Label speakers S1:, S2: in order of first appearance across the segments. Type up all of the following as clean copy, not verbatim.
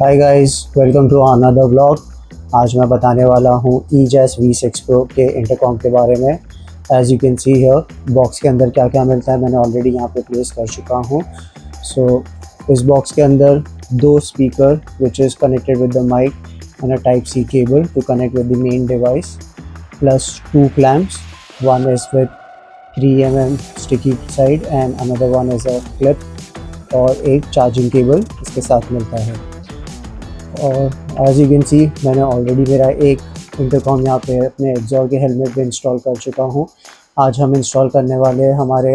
S1: Hi guys, welcome to another blog. आज मैं बताने वाला हूँ EJAS V6 Pro के इंटरकॉम के बारे में। As you can see here, box के अंदर क्या क्या मिलता है मैंने ऑलरेडी यहाँ पे प्लेस कर चुका हूँ। सो इस बॉक्स के अंदर दो speaker which is connected with the mic and a type C cable to connect with the main device, plus two clamps. One is with 3 mm sticky side and another one is a clip, और एक charging cable इसके साथ मिलता है। और as you can सी, मैंने already मेरा एक इंटरकॉम यहाँ पे अपने एक्सॉर के हेलमेट पे इंस्टॉल कर चुका हूँ। आज हम इंस्टॉल करने वाले हैं हमारे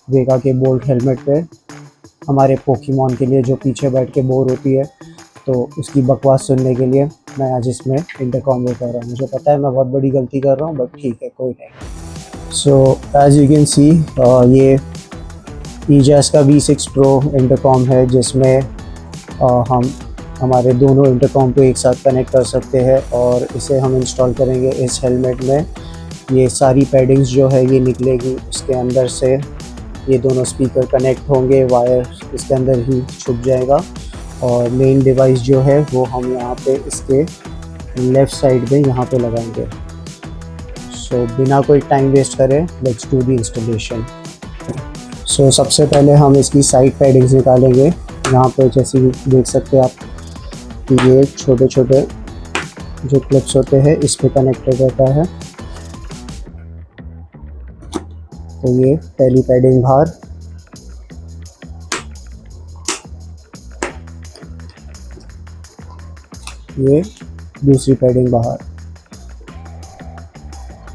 S1: वेगा के बोल्ट हेलमेट पे, हमारे पोकेमॉन के लिए जो पीछे बैठ के बोर होती है, तो उसकी बकवास सुनने के लिए मैं आज इसमें इंटरकॉम कर रहा हूँ। मुझे पता है मैं बहुत बड़ी गलती कर रहा हूँ, बट ठीक है, कोई नहीं। So as you can see, ये EJAS का V6 Pro इंटरकॉम है, जिसमें हम हमारे दोनों इंटरकॉम को एक साथ कनेक्ट कर सकते हैं और इसे हम इंस्टॉल करेंगे इस हेलमेट में। ये सारी पैडिंग्स जो है ये निकलेगी उसके अंदर से, ये दोनों स्पीकर कनेक्ट होंगे, वायर इसके अंदर ही छुप जाएगा और मेन डिवाइस जो है वो हम यहाँ पे इसके लेफ़्ट साइड में यहाँ पे लगाएंगे। सो बिना कोई टाइम वेस्ट करे, लेट्स डू द इंस्टॉलेशन। सो सबसे पहले हम इसकी साइड पैडिंग्स निकालेंगे। यहाँ पे जैसे देख सकते हैं आप कि ये छोटे छोटे जो क्लिप्स होते हैं इस पे कनेक्टेड रहता है। तो ये पहली पैडिंग बाहर, ये दूसरी पैडिंग बाहर,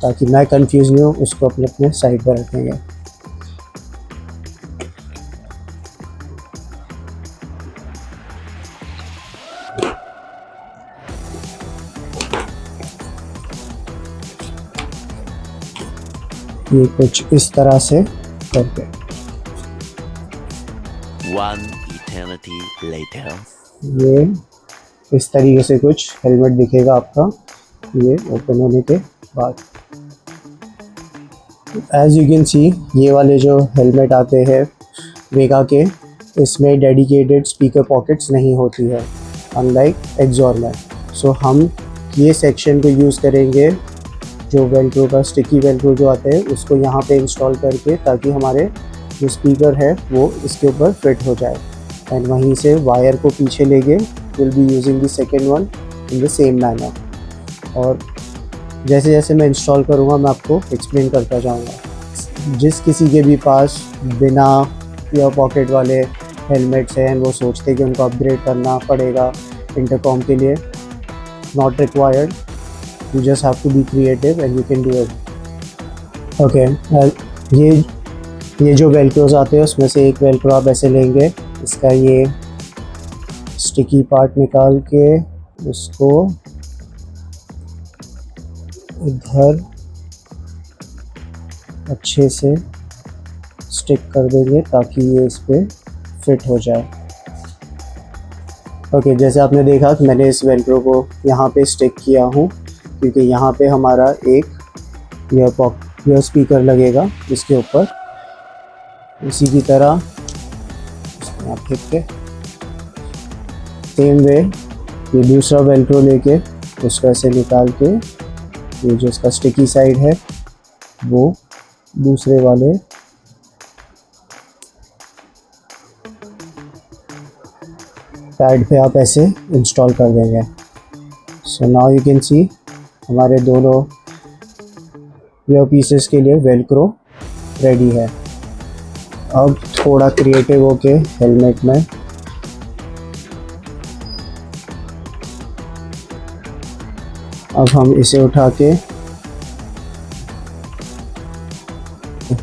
S1: ताकि मैं कंफ्यूज नहीं हूँ उसको अपने अपने साइड पर रखेंगे। ये कुछ इस तरह से करके।
S2: One eternity later.
S1: ये इस तरीके से कुछ हेलमेट दिखेगा आपका ये ओपन होने के बाद। एज यू कैन सी, ये वाले जो हेलमेट आते हैं वेगा के, इसमें डेडिकेटेड स्पीकर पॉकेट्स नहीं होती है, अनलाइक एक्सॉर में। सो हम ये सेक्शन को यूज़ करेंगे, जो वेल्क्रो का स्टिकी वेल्क्रो जो आते हैं उसको यहाँ पे इंस्टॉल करके, ताकि हमारे जो स्पीकर है वो इसके ऊपर फिट हो जाए। एंड वहीं से वायर को पीछे लेके will be using the second one in the same manner. और जैसे जैसे मैं इंस्टॉल करूँगा मैं आपको एक्सप्लेन करता जाऊँगा। जिस किसी के भी पास बिना ईयर पॉकेट वाले हेलमेट्स हैं, वो सोचते कि उनको अपग्रेड करना पड़ेगा इंटरकॉम के लिए, not required. You just have to be creative and you can do it. Okay, ये जो वेल्क्रोज आते हैं उसमें से एक वेल्क्रो आप ऐसे लेंगे, इसका ये स्टिकी पार्ट निकाल के उसको इधर अच्छे से स्टिक कर देंगे ताकि ये इस पर फिट हो जाए। ओके, जैसे आपने देखा कि मैंने इस वेल्क्रो को यहाँ पे स्टिक किया हूँ, क्योंकि यहाँ पे हमारा एक ईयर स्पीकर लगेगा इसके ऊपर। इसी की तरह इसको आप फेंक के सेम वे ये दूसरा वेल्क्रो लेके उसको ऐसे निकाल के, ये जो इसका स्टिकी साइड है वो दूसरे वाले पैड पे आप ऐसे इंस्टॉल कर देंगे। सो नाउ यू कैन सी, हमारे दोनों ईयर पीसेस के लिए वेल्क्रो रेडी है। अब थोड़ा क्रिएटिव होके हेलमेट में अब हम इसे उठा के,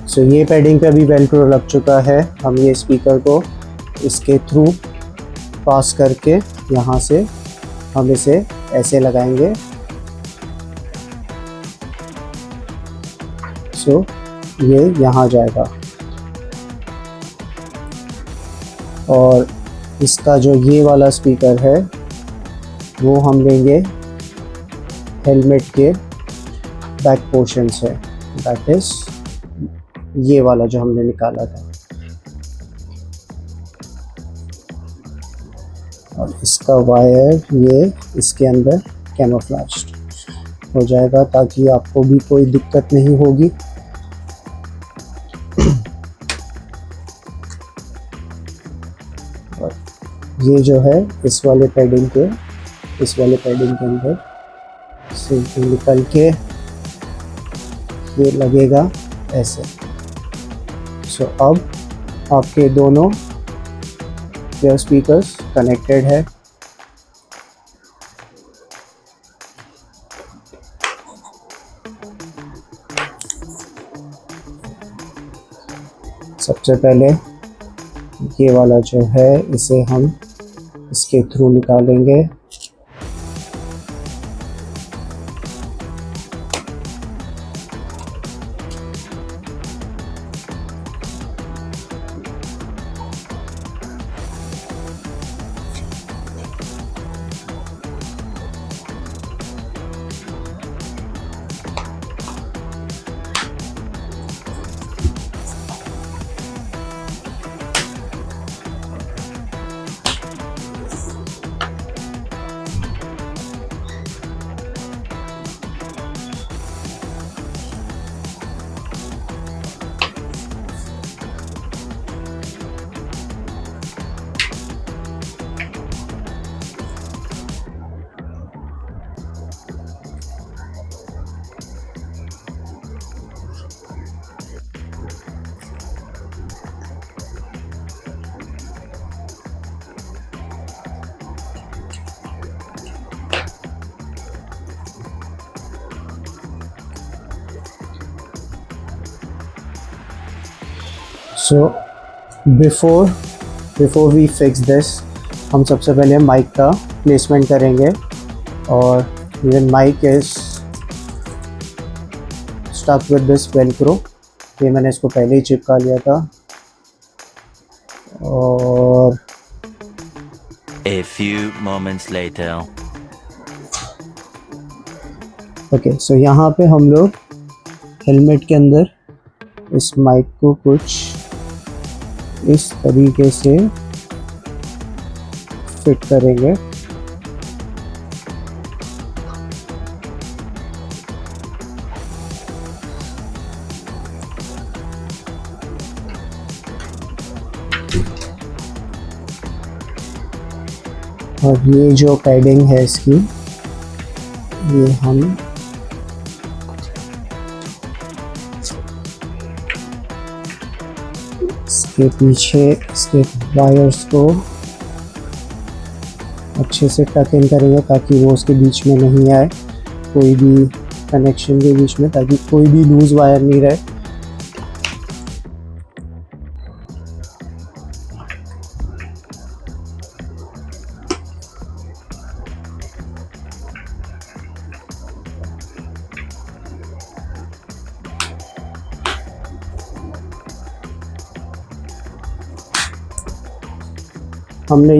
S1: सो ये पैडिंग पे भी वेल्क्रो लग चुका है। हम ये स्पीकर को इसके थ्रू पास करके यहाँ से हम इसे ऐसे लगाएंगे। सो ये यहाँ जाएगा और इसका जो ये वाला स्पीकर है वो हम लेंगे हेलमेट के बैक पोर्शन से, दैट इज़ ये वाला जो हमने निकाला था। और इसका वायर ये इसके अंदर कैमोफ्लेज्ड हो जाएगा ताकि आपको भी कोई दिक्कत नहीं होगी। और ये जो है इस वाले पैडिंग के अंदर से निकल के ये लगेगा ऐसे। सो अब आपके दोनों एयर स्पीकर्स कनेक्टेड है। सबसे पहले ये वाला जो है इसे हम इसके थ्रू निकालेंगे। So before we fix this, हम सबसे पहले माइक का प्लेसमेंट करेंगे। और even mic is stuck with this velcro, ये मैंने इसको पहले ही चिपका लिया था। और
S2: A few moments later.
S1: Okay, so यहाँ पे हम लोग हेलमेट के अंदर इस माइक को कुछ इस तरीके से फिट करेंगे। और ये जो पैडिंग है इसकी, ये हम इसके पीछे इसके वायर्स को अच्छे से टक इन करेंगे ताकि वो उसके बीच में नहीं आए, कोई भी कनेक्शन के बीच में, ताकि कोई भी लूज वायर नहीं रहे। हमने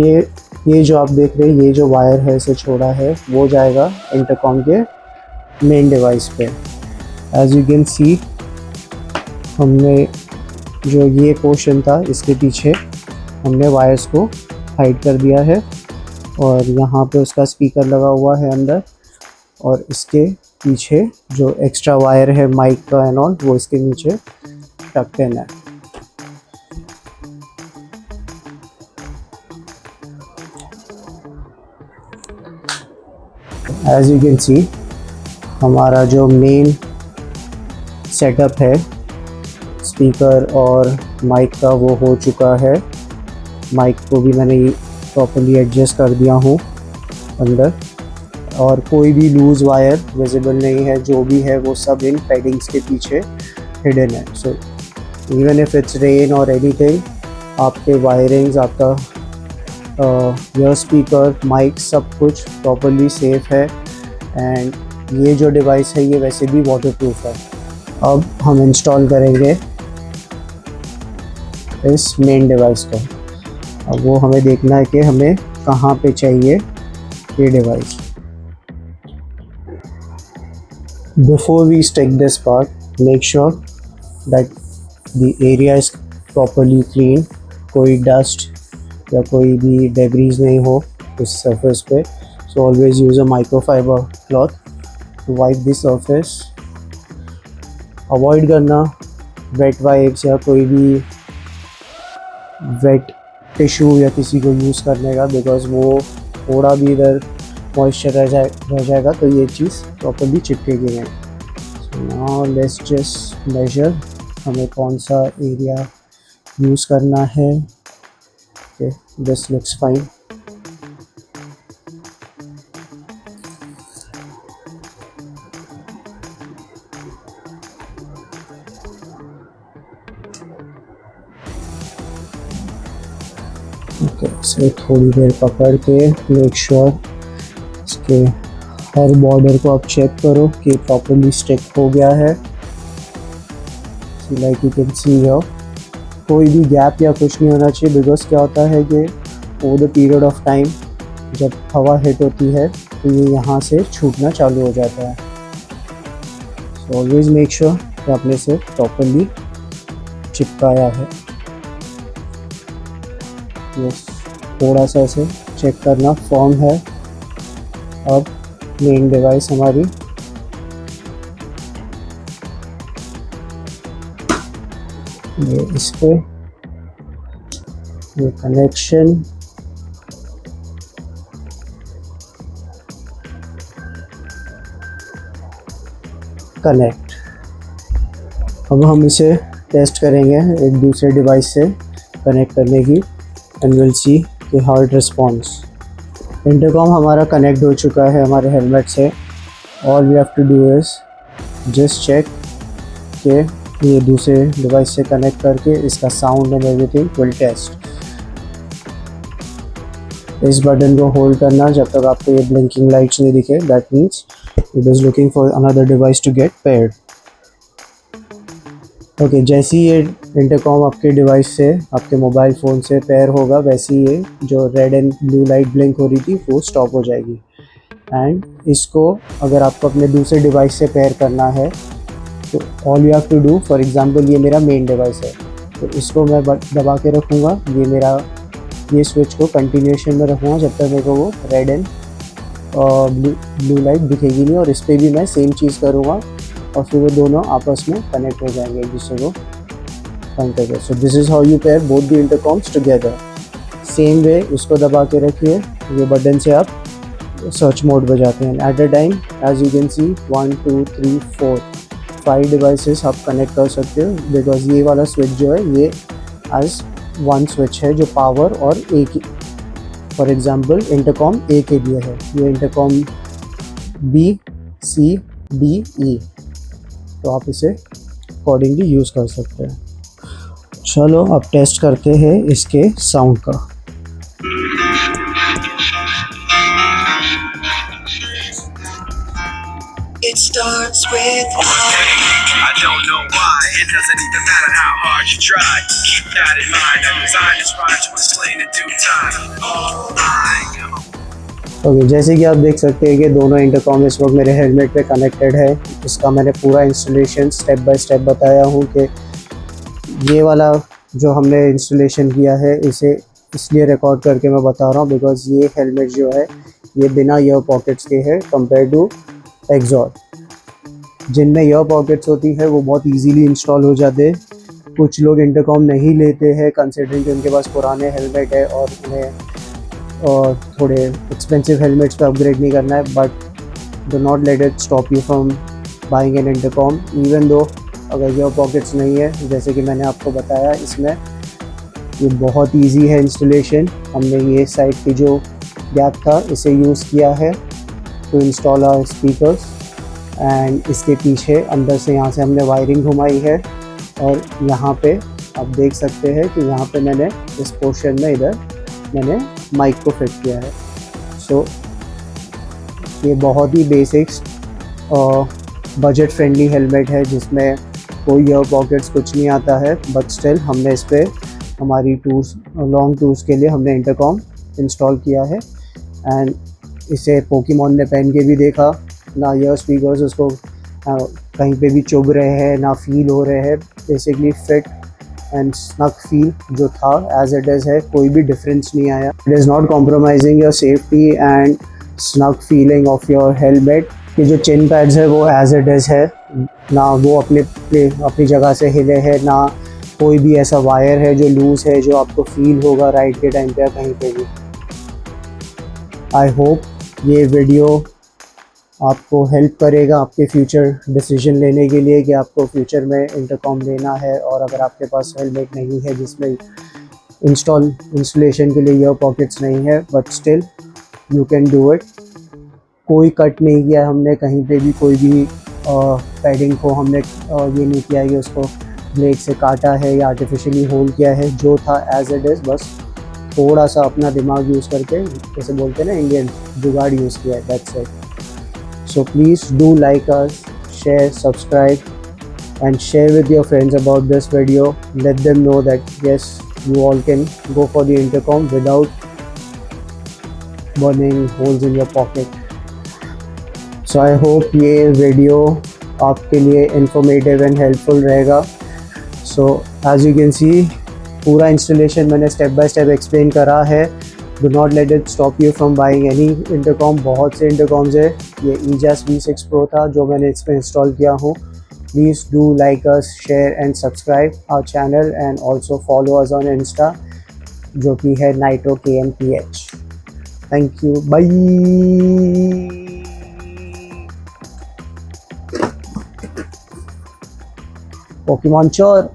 S1: ये जो आप देख रहे हैं, ये जो वायर है इसे छोड़ा है, वो जाएगा इंटरकॉम के मेन डिवाइस पे। एज यू कैन सी, हमने जो ये पोर्शन था इसके पीछे हमने वायर्स को हाइड कर दिया है। और यहाँ पे उसका स्पीकर लगा हुआ है अंदर, और इसके पीछे जो एक्स्ट्रा वायर है माइक का एंड ऑल, वो इसके नीचे टक इन है। एज यू कैन सी, हमारा जो मेन सेटअप है स्पीकर और माइक का, वो हो चुका है। माइक को भी मैंने प्रॉपर्ली एडजस्ट कर दिया हूँ अंदर, और कोई भी लूज़ वायर विजिबल नहीं है। जो भी है वो सब इन पैडिंग्स के पीछे हिडन है। So even if it's rain और एनीथिंग, आपके वायरिंग्स, आपका एयर स्पीकर, माइक, सब कुछ प्रॉपर्ली सेफ है। एंड ये जो डिवाइस है ये वैसे भी वाटरप्रूफ है। अब हम इंस्टॉल करेंगे इस मेन डिवाइस को। अब वो हमें देखना है कि हमें कहाँ पे चाहिए ये device. Before we stick this part, make sure that the area is properly clean, कोई डस्ट या कोई भी डेब्रीज नहीं हो। उस सरफेस पे। So always use a microfiber cloth to wipe this surface. Avoid करना वेट वाइप्स या कोई भी वेट टिश्यू या किसी को यूज़ करने का, बिकॉज वो थोड़ा भी इधर मॉइस्चर रह जाएगा तो ये चीज़ प्रॉपर्ली चिपकेगी नहीं। So now let's just measure हमें कौन सा एरिया यूज़ करना है। Okay, this looks fine. Okay, इसे थोड़ी देर पकड़ के मेक श्योर इसके हर बॉर्डर को आप चेक करो कि प्रॉपर्ली स्टिक हो गया है। Like you can see here, कोई भी गैप या कुछ नहीं होना चाहिए, बिकॉज क्या होता है कि over the period of time जब हवा हिट होती है तो ये यहाँ से छूटना चालू हो जाता है। सो ऑलवेज मेक श्योर कि आपने इसे प्रॉपर्ली चिपकाया है। यस, थोड़ा सा इसे चेक करना फॉर्म है। अब मेन डिवाइस हमारी ये इस पे ये कनेक्शन कनेक्ट। अब हम इसे टेस्ट करेंगे एक दूसरे डिवाइस से कनेक्ट करने की, एंड विल सी कि हाउ इट रिस्पॉन्स। इंटरकॉम हमारा कनेक्ट हो चुका है हमारे हेलमेट से। All we have to do is just check कि ये दूसरे डिवाइस से कनेक्ट करके इसका sound and everything will test. इस बटन को होल्ड करना जब तक आपको ये ब्लिंकिंग लाइट्स नहीं दिखे, that means it is looking for another device to get paired. Okay, जैसे ही ये इंटरकॉम आपके डिवाइस से, आपके मोबाइल फ़ोन से पेयर होगा, वैसे ही ये जो red and blue light blink हो रही थी वो स्टॉप हो जाएगी। एंड इसको अगर आपको अपने दूसरे डिवाइस से पेयर करना है तो all you have to do, for example ये मेरा मेन डिवाइस है तो इसको मैं दबा के रखूँगा। ये स्विच को कंटिन्यूएशन में रखूँगा जब तक मेरे को वो रेड एंड ब्लू लाइट दिखेगी नहीं, और इस पर भी मैं सेम चीज़ करूँगा और फिर वो दोनों आपस में कनेक्ट हो जाएंगे एक दूसरे को फाइंड करके। So this is how you pair both the intercoms together. Same way इसको दबा के रखिए, ये बटन से आप सर्च मोड बजाते हैं। At a time as you can see 1 2 3 4 5 devices आप कनेक्ट कर सकते हो, बिकॉज ये वाला स्विच जो है ये एज वन स्विच है जो पावर और एक, फॉर एग्जांपल इंटरकॉम ए के लिए है, ये intercom B C D E, तो आप इसे अकॉर्डिंगली यूज़ कर सकते हैं। चलो अब टेस्ट करते हैं इसके साउंड का।
S3: It starts with I don't know why. It doesn't even matter how hard you try. Keep that in mind. I'm designed is right to explain in due time. All I know.
S1: Okay, जैसे कि आप देख सकते हैं कि दोनों intercom इस वक्त मेरे हेलमेट पे कनेक्टेड है। इसका मैंने पूरा इंस्टॉलेशन स्टेप बाय स्टेप बताया हूँ कि ये वाला जो हमने इंस्टॉलेशन किया है इसे इसलिए रिकॉर्ड करके मैं बता रहा हूँ बिकॉज ये हेलमेट जो है ये बिना ईयर पॉकेट्स के है कंपेयर टू एक्सॉर। जिनमें ईयर पॉकेट्स होती है वो बहुत इजीली इंस्टॉल हो जाते हैं। कुछ लोग इंटरकॉम नहीं लेते हैं कंसिडरिंग कि उनके पास पुराने हेलमेट है और उन्हें और थोड़े एक्सपेंसिव हेलमेट्स पे अपग्रेड नहीं करना है, but do not let it stop you from buying an intercom even though अगर ईयर पॉकेट्स नहीं है। जैसे कि मैंने आपको बताया इसमें ये बहुत इजी है इंस्टॉलेशन। हमने ये साइड की जो गैप था इसे यूज़ किया है to install our speakers, and इसके पीछे अंदर से यहाँ से हमने वायरिंग घुमाई है और यहाँ पे आप देख सकते हैं कि यहाँ पे मैंने इस पोर्शन में इधर मैंने माइक को फिट किया है। सो ये बहुत ही बेसिक्स बजट फ्रेंडली हेलमेट है जिसमें कोई ईयर पॉकेट्स कुछ नहीं आता है, बट स्टिल हमने इस पर हमारी टूर्स लॉन्ग टूर्स के लिए हमने इंटरकॉम इंस्टॉल किया है। एंड इसे पोकीमॉन ने पहन के भी देखा, ना ईयर स्पीकर्स उसको कहीं पे भी चुभ रहे हैं ना फील हो रहे हैं, basically fit and snug feel जो था एज इट इज़ है, कोई भी डिफरेंस नहीं आया. It is not compromising your safety and snug feeling of your helmet. ये जो चिन पैड्स है वो एज इट इज़ है, ना वो अपनी जगह से हिले है, ना कोई भी ऐसा वायर है जो लूज़ है जो आपको फील होगा राइड के टाइम पे या कहीं पे भी. आई होप ये वीडियो आपको हेल्प करेगा आपके फ्यूचर डिसीजन लेने के लिए कि आपको फ्यूचर में इंटरकॉम लेना है. और अगर आपके पास हेलमेट नहीं है जिसमें इंस्टॉलेशन के लिए ईयर पॉकेट्स नहीं है, but still you can do it. कोई कट नहीं किया हमने कहीं पे भी, कोई भी पैडिंग को हमने ये नहीं किया कि उसको ब्लेड से काटा है या आर्टिफिशियली होल किया है. जो था एज इट इज़, बस थोड़ा सा अपना दिमाग यूज़ करके, जैसे बोलते हैं ना इंडियन, जुगाड़ यूज़ किया है. That's it. So please do like us, share, subscribe and share with your friends about this video. Let them know that yes, you all can go for the intercom without burning holes in your pocket. So I hope ये video आपके लिए informative and helpful रहेगा. So as you can see, पूरा installation मैंने step by step explain करा है. Do not let it stop you from buying any intercom. बहुत से intercoms है. ये EJAS V6 Pro था जो मैंने इसमें इंस्टॉल किया हूँ. Please do like us, share and subscribe our channel and also follow us on Insta जो कि है Nitro KMPH. Thank you. Bye. Pokemon Chore.